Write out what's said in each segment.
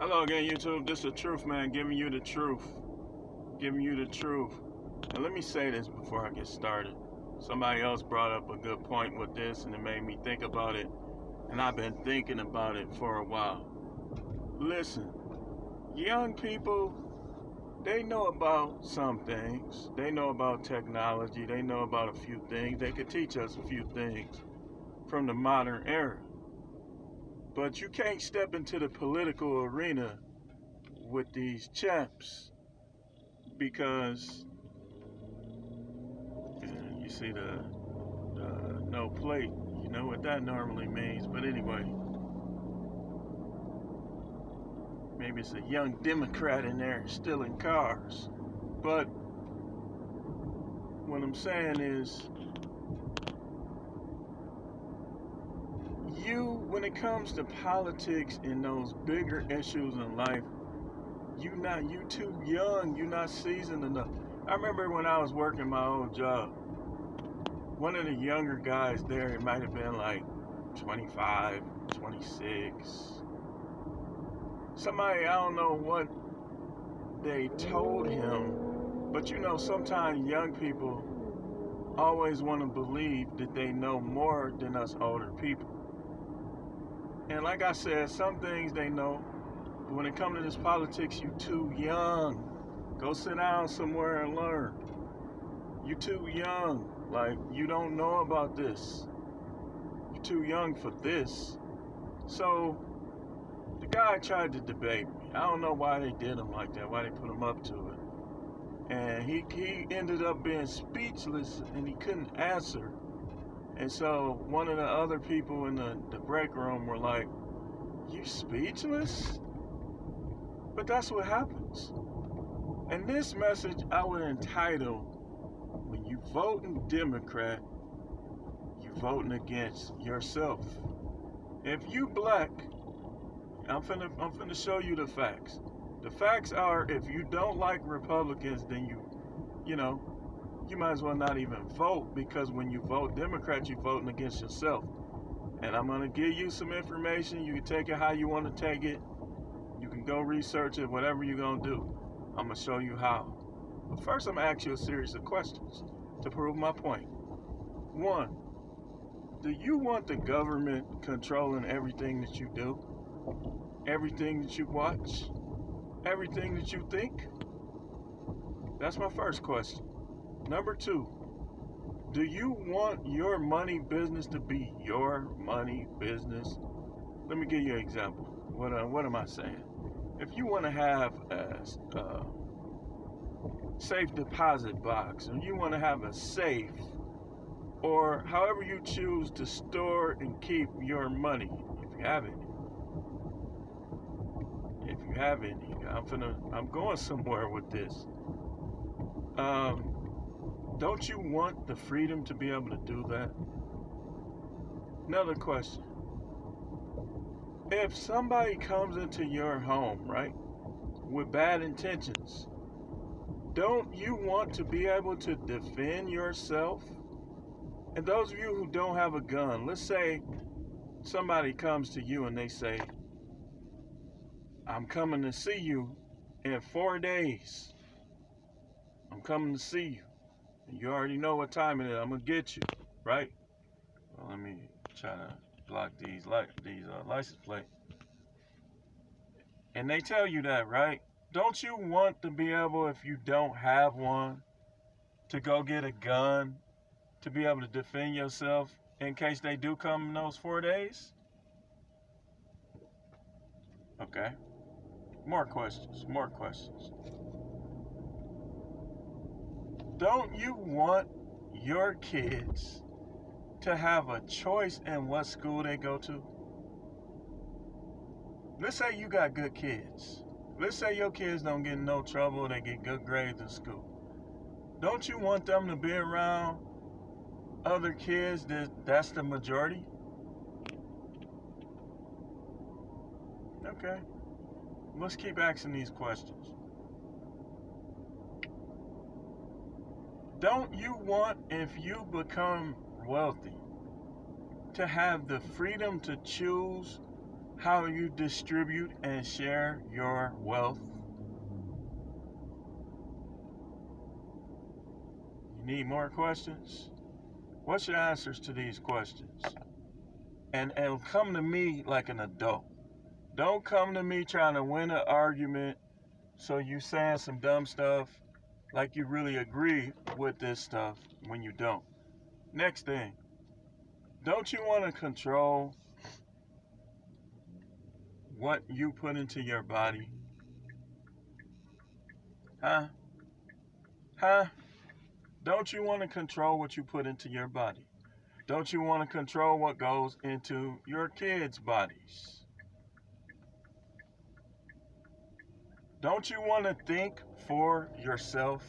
Hello again, YouTube. This is the truth, man. Giving you the truth. Giving you the truth. And let me say this before I get started. Somebody else brought up a good point with this, and it made me think about it. And I've been thinking about it for a while. Listen, young people, they know about some things. They know about technology. They know about a few things. They could teach us a few things from the modern era. But you can't step into the political arena with these chaps because you see the no plate. You know what that normally means. But anyway, maybe it's a young Democrat in there stealing cars. But what I'm saying is, when it comes to politics and those bigger issues in life, you too young, you're not seasoned enough. I remember when I was working my old job, one of the younger guys there, it might have been like 25, 26. Somebody, I don't know what they told him, but sometimes young people always want to believe that they know more than us older people. And like I said, some things they know, but when it comes to this politics, you too young. Go sit down somewhere and learn. You too young. Like, you don't know about this. You're too young for this. So, the guy tried to debate me. I don't know why they did him like that, why they put him up to it. And he ended up being speechless and he couldn't answer. And so one of the other people in the break room were like, "You speechless?" But that's what happens. And this message I would entitle, "When you voting Democrat, you voting against yourself." If you black, I'm finna show you the facts. The facts are, if you don't like Republicans, then you might as well not even vote, because when you vote Democrat, you're voting against yourself. And I'm gonna give you some information. You can take it how you want to take it. You can go research it, whatever you're gonna do. I'm gonna show you how. But first, I'm gonna ask you a series of questions to prove my point. One, do you want the government controlling everything that you do? Everything that you watch? Everything that you think? That's my first question. Number two, do you want your money business to be your money business? Let me give you an example. What am I saying? If you want to have a safe deposit box, or you want to have a safe, or however you choose to store and keep your money, if you have any. If you have any, I'm going somewhere with this. Don't you want the freedom to be able to do that? Another question. If somebody comes into your home, right, with bad intentions, don't you want to be able to defend yourself? And those of you who don't have a gun, let's say somebody comes to you and they say, "I'm coming to see you in 4 days. I'm coming to see you. And you already know what time it is. I'm going to get you," right? Well, let me try to block these license plates. And they tell you that, right? Don't you want to be able, if you don't have one, to go get a gun to be able to defend yourself in case they do come in those 4 days? Okay. More questions. Don't you want your kids to have a choice in what school they go to? Let's say you got good kids. Let's say your kids don't get in no trouble, they get good grades in school. Don't you want them to be around other kids that's the majority? Okay. Let's keep asking these questions. Don't you want, if you become wealthy, to have the freedom to choose how you distribute and share your wealth? You need more questions? What's your answers to these questions? And come to me like an adult. Don't come to me trying to win an argument so you saying some dumb stuff like you really agree with this stuff when you don't. Next thing, don't you want to control what you put into your body? Huh? Huh? Don't you want to control what you put into your body? Don't you want to control what goes into your kids' bodies? Don't you want to think for yourself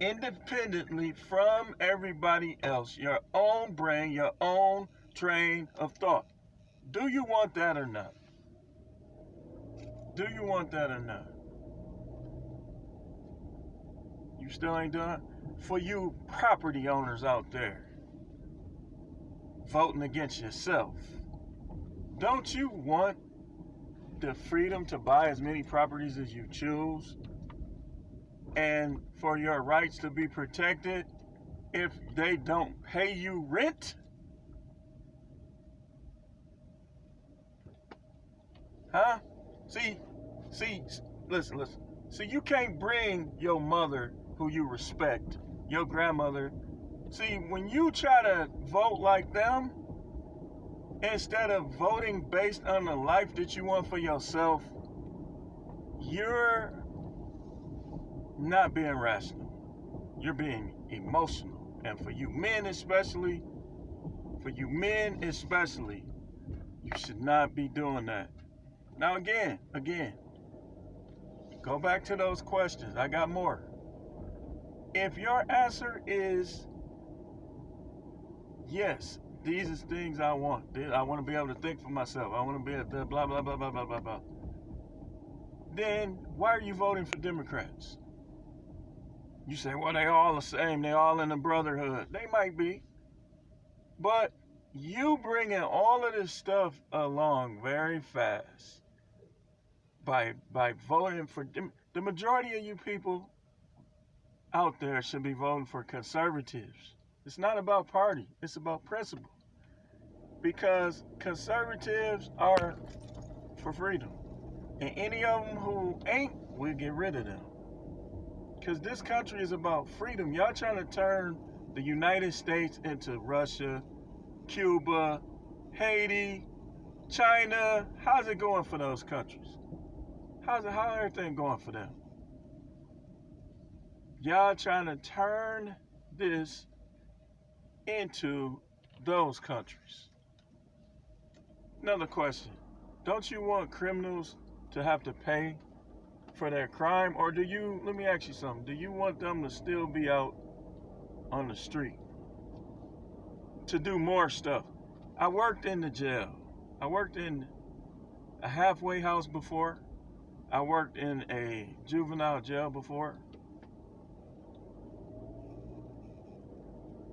independently from everybody else, your own brain, your own train of thought? Do you want that or not? Do you want that or not? You still ain't done? For you property owners out there voting against yourself, don't you want the freedom to buy as many properties as you choose and for your rights to be protected if they don't pay you rent? Huh? See, listen. See, you can't bring your mother, who you respect, your grandmother. See, when you try to vote like them, instead of voting based on the life that you want for yourself, you're not being rational. You're being emotional. And for you men especially, you should not be doing that. Now again, go back to those questions. I got more. If your answer is yes, these are things I want. I want to be able to think for myself. I want to be able to blah, blah, blah, blah, blah, blah, blah. Then why are you voting for Democrats? You say, well, they all the same. They all in the brotherhood. They might be. But you bringing all of this stuff along very fast by voting for the majority of you people out there should be voting for conservatives. It's not about party. It's about principle. Because conservatives are for freedom. And any of them who ain't, we'll get rid of them. Because this country is about freedom. Y'all trying to turn the United States into Russia, Cuba, Haiti, China. How's it going for those countries? How's everything going for them? Y'all trying to turn this into those countries. Another question. Don't you want criminals to have to pay for their crime? Or let me ask you something. Do you want them to still be out on the street to do more stuff? I worked in the jail. I worked in a halfway house before. I worked in a juvenile jail before.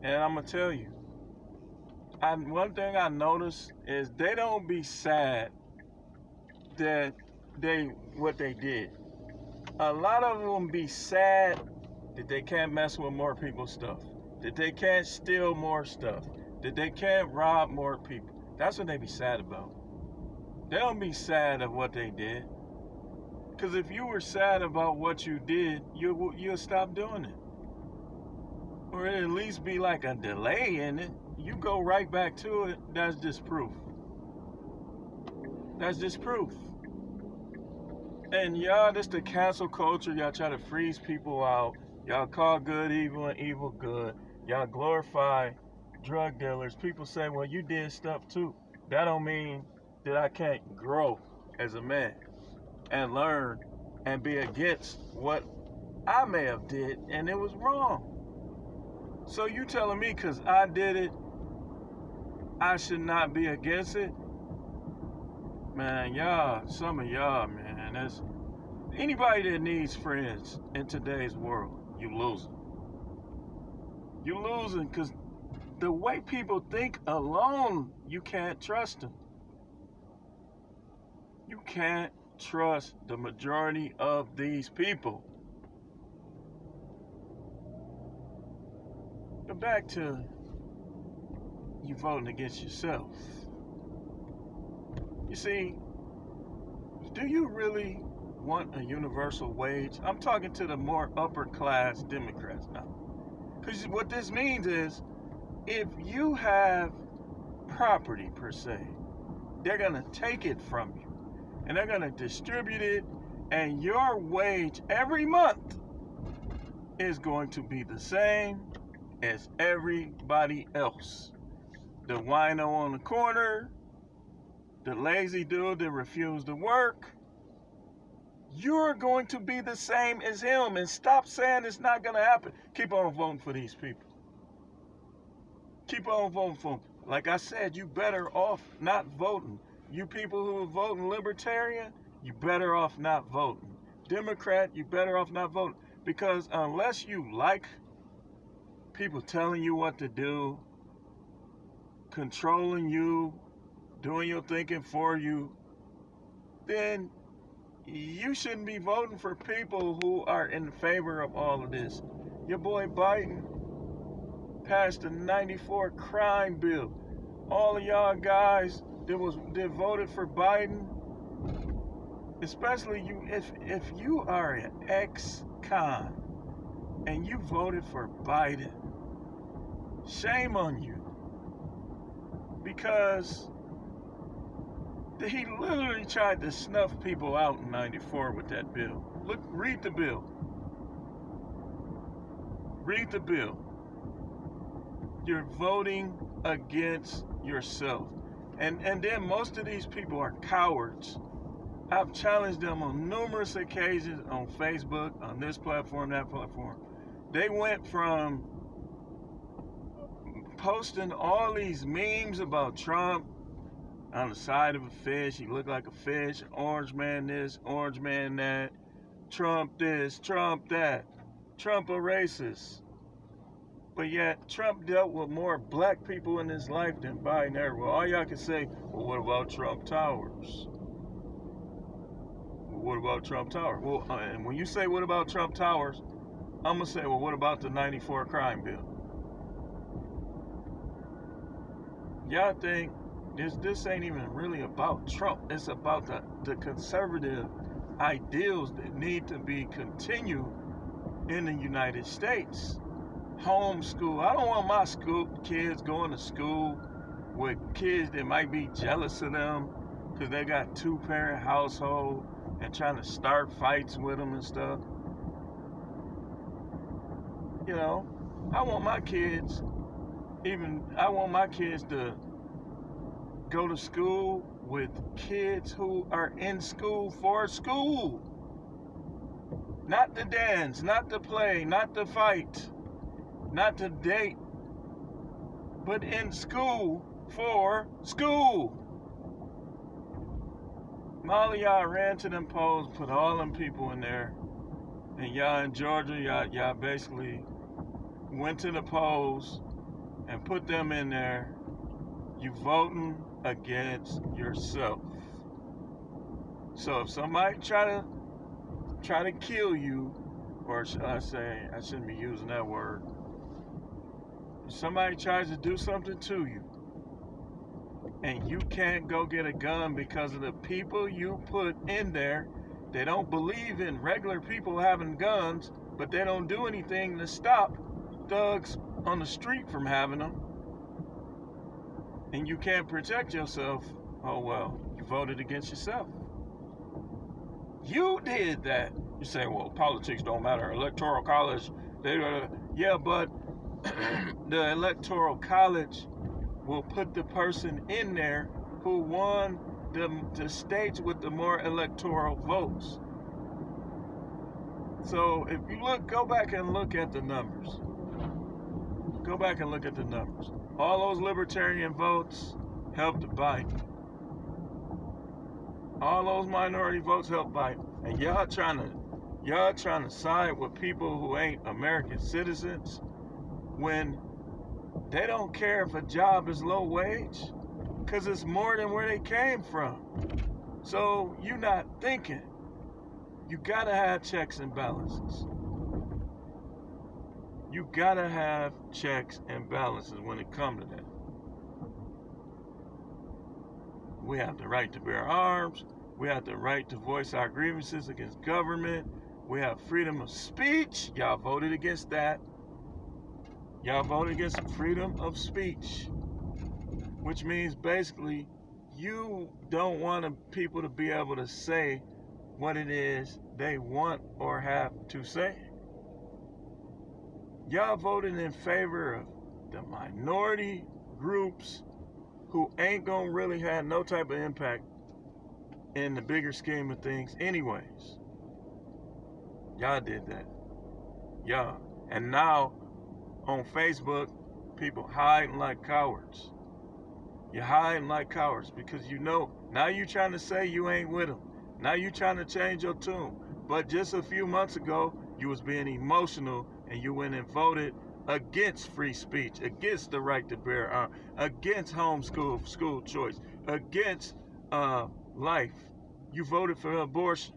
And I'm going to tell you, one thing I noticed is they don't be sad that what they did. A lot of them be sad that they can't mess with more people's stuff, that they can't steal more stuff, that they can't rob more people. That's what they be sad about. They don't be sad of what they did. Because if you were sad about what you did, you'll stop doing it. Or it'll at least be like a delay in it. You go right back to it, that's just proof. That's just proof. And y'all, this the cancel culture. Y'all try to freeze people out. Y'all call good evil and evil good. Y'all glorify drug dealers. People say, well, you did stuff too. That don't mean that I can't grow as a man and learn and be against what I may have did and it was wrong. So you telling me because I did it, I should not be against it? Man, some of y'all, man, that's anybody that needs friends in today's world, you losing. You losing because the way people think alone, you can't trust them. You can't trust the majority of these people. But back to you voting against yourself. You see, do you really want a universal wage? I'm talking to the more upper class Democrats now. Because what this means is if you have property per se, they're going to take it from you and they're going to distribute it, and your wage every month is going to be the same as everybody else. The wino on the corner, the lazy dude that refused to work, you're going to be the same as him. And stop saying it's not going to happen. Keep on voting for these people. Keep on voting for them. Like I said, you better off not voting. You people who are voting libertarian, you better off not voting. Democrat, you better off not voting. Because unless you like people telling you what to do, controlling you, doing your thinking for you, then you shouldn't be voting for people who are in favor of all of this. Your boy Biden passed the 94 crime bill. All of y'all guys that voted for Biden, especially you, if you are an ex-con and you voted for Biden, shame on you. Because he literally tried to snuff people out in 94 with that bill. Look, read the bill. Read the bill. You're voting against yourself. And then most of these people are cowards. I've challenged them on numerous occasions on Facebook, on this platform, that platform. They went from posting all these memes about Trump on the side of a fish. He looked like a fish. Orange man this, orange man that. Trump this, Trump that. Trump a racist. But yet, Trump dealt with more black people in his life than Biden ever. Well, all y'all can say, well, what about Trump Towers? Well, what about Trump Towers? Well, and when you say, what about Trump Towers, I'm going to say, well, what about the 94 crime bill? Y'all think this ain't even really about Trump. It's about the conservative ideals that need to be continued in the United States. Homeschool. I don't want my kids going to school with kids that might be jealous of them because they got 2-parent household and trying to start fights with them and stuff. You know, I want my kids to go to school with kids who are in school for school. Not to dance, not to play, not to fight, not to date, but in school for school. All of y'all ran to them polls, put all them people in there, and y'all in Georgia, y'all basically went to the polls and put them in there. You voting against yourself. So if somebody try to kill you, or should I say, I shouldn't be using that word. If somebody tries to do something to you, and you can't go get a gun because of the people you put in there, they don't believe in regular people having guns, but they don't do anything to stop thugs on the street from having them, and you can't protect yourself, oh well, you voted against yourself. You did that. You say, well, politics don't matter. Electoral college, yeah, but the electoral college will put the person in there who won the states with the more electoral votes. So if you go back and look at the numbers. Go back and look at the numbers. All those libertarian votes helped Biden. All those minority votes helped Biden. And y'all trying to side with people who ain't American citizens when they don't care if a job is low wage, because it's more than where they came from. So you're not thinking. You gotta have checks and balances. You gotta have checks and balances when it comes to that. We have the right to bear arms. We have the right to voice our grievances against government. We have freedom of speech. Y'all voted against that. Y'all voted against freedom of speech, which means basically you don't want people to be able to say what it is they want or have to say. Y'all voted in favor of the minority groups who ain't gonna really have no type of impact in the bigger scheme of things anyways. Y'all did that. Y'all. And now on Facebook, people hiding like cowards. You're hiding like cowards because you know, now you're trying to say you ain't with them. Now you're trying to change your tune. But just a few months ago, you was being emotional and you went and voted against free speech, against the right to bear arms, against school choice, against life. You voted for abortion.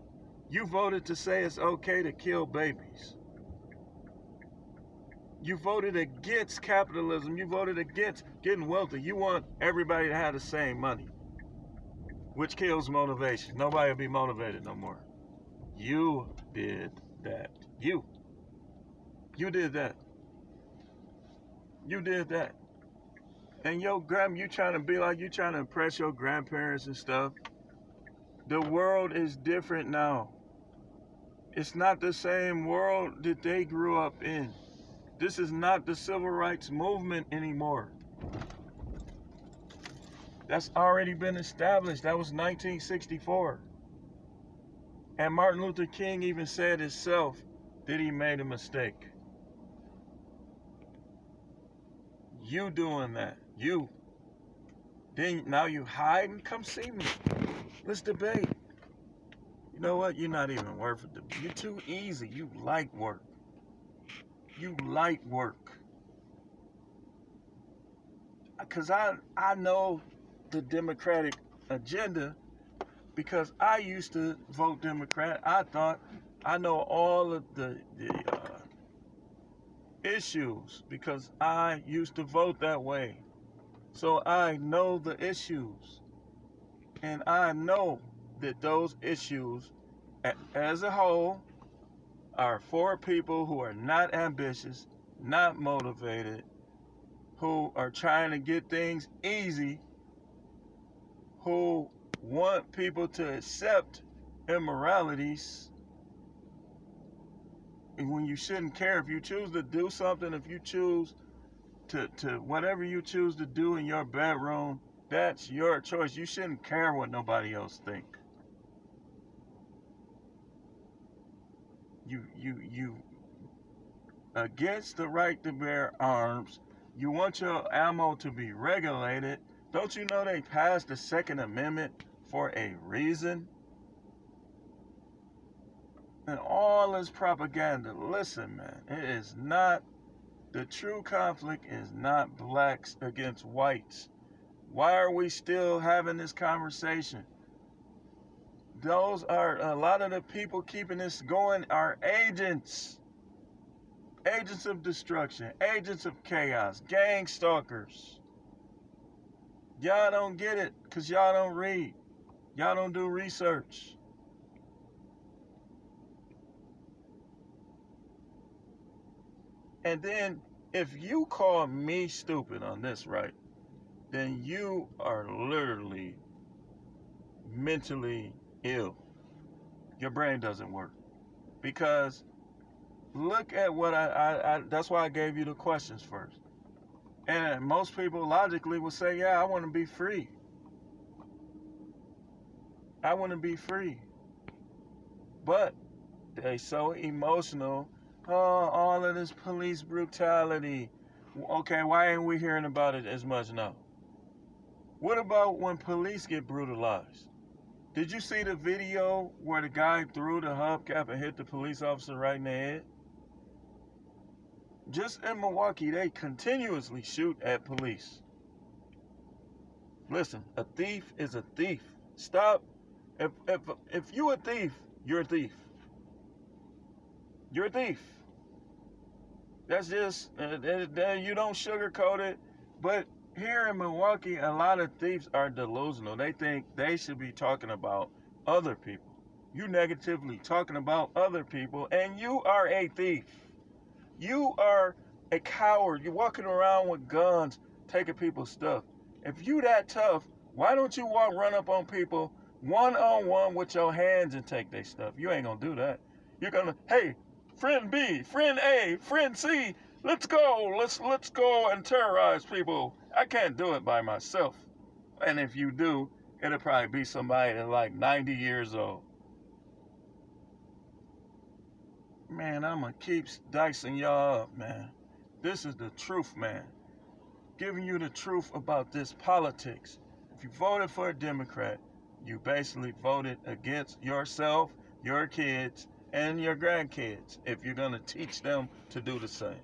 You voted to say it's okay to kill babies. You voted against capitalism. You voted against getting wealthy. You want everybody to have the same money, which kills motivation. Nobody will be motivated no more. You did that. You did that. You did that. And you trying to be like, you trying to impress your grandparents and stuff. The world is different now. It's not the same world that they grew up in. This is not the civil rights movement anymore. That's already been established. That was 1964. And Martin Luther King even said himself that he made a mistake. You doing that. You. Then now you hiding? Come see me. Let's debate. You know what? You're not even worth it. You're too easy. You like work. You like work. Because I know the Democratic agenda because I used to vote Democrat. I thought I know all of the issues because I used to vote that way. So I know the issues. And I know that those issues as a whole are for people who are not ambitious, not motivated, who are trying to get things easy, who want people to accept immoralities when you shouldn't care. If you choose to do something, if you choose to whatever you choose to do in your bedroom, that's your choice. You shouldn't care what nobody else think. You against the right to bear arms. You want your ammo to be regulated. Don't you know they passed the Second Amendment for a reason? And all this propaganda, listen, man, it is not, the true conflict is not blacks against whites. Why are we still having this conversation? Those are, a lot of the people keeping this going are agents. Agents of destruction, agents of chaos, gang stalkers. Y'all don't get it because y'all don't read. Y'all don't do research. And then if you call me stupid on this, right, then you are literally mentally ill. Your brain doesn't work. Because look at what that's why I gave you the questions first. And most people logically will say, yeah, I want to be free. I want to be free. But they so emotional. Oh, all of this police brutality. Okay, why ain't we hearing about it as much now? What about when police get brutalized? Did you see the video where the guy threw the hubcap and hit the police officer right in the head? Just in Milwaukee, they continuously shoot at police. Listen, a thief is a thief. Stop If you a thief, you're a thief. You're a thief. That's just you don't sugarcoat it. But here in Milwaukee, a lot of thieves are delusional. They think they should be talking about other people. You negatively talking about other people, and you are a thief. You are a coward. You're walking around with guns, taking people's stuff. If you that tough, why don't you run up on people one-on-one with your hands and take their stuff? You ain't gonna do that. You're gonna, hey, friend B, friend A, friend C, let's go. Let's go and terrorize people. I can't do it by myself. And if you do, it'll probably be somebody that's like 90 years old. Man, I'm gonna keep dicing y'all up, man. This is the truth, man. Giving you the truth about this politics. If you voted for a Democrat, you basically voted against yourself, your kids, and your grandkids if you're gonna teach them to do the same.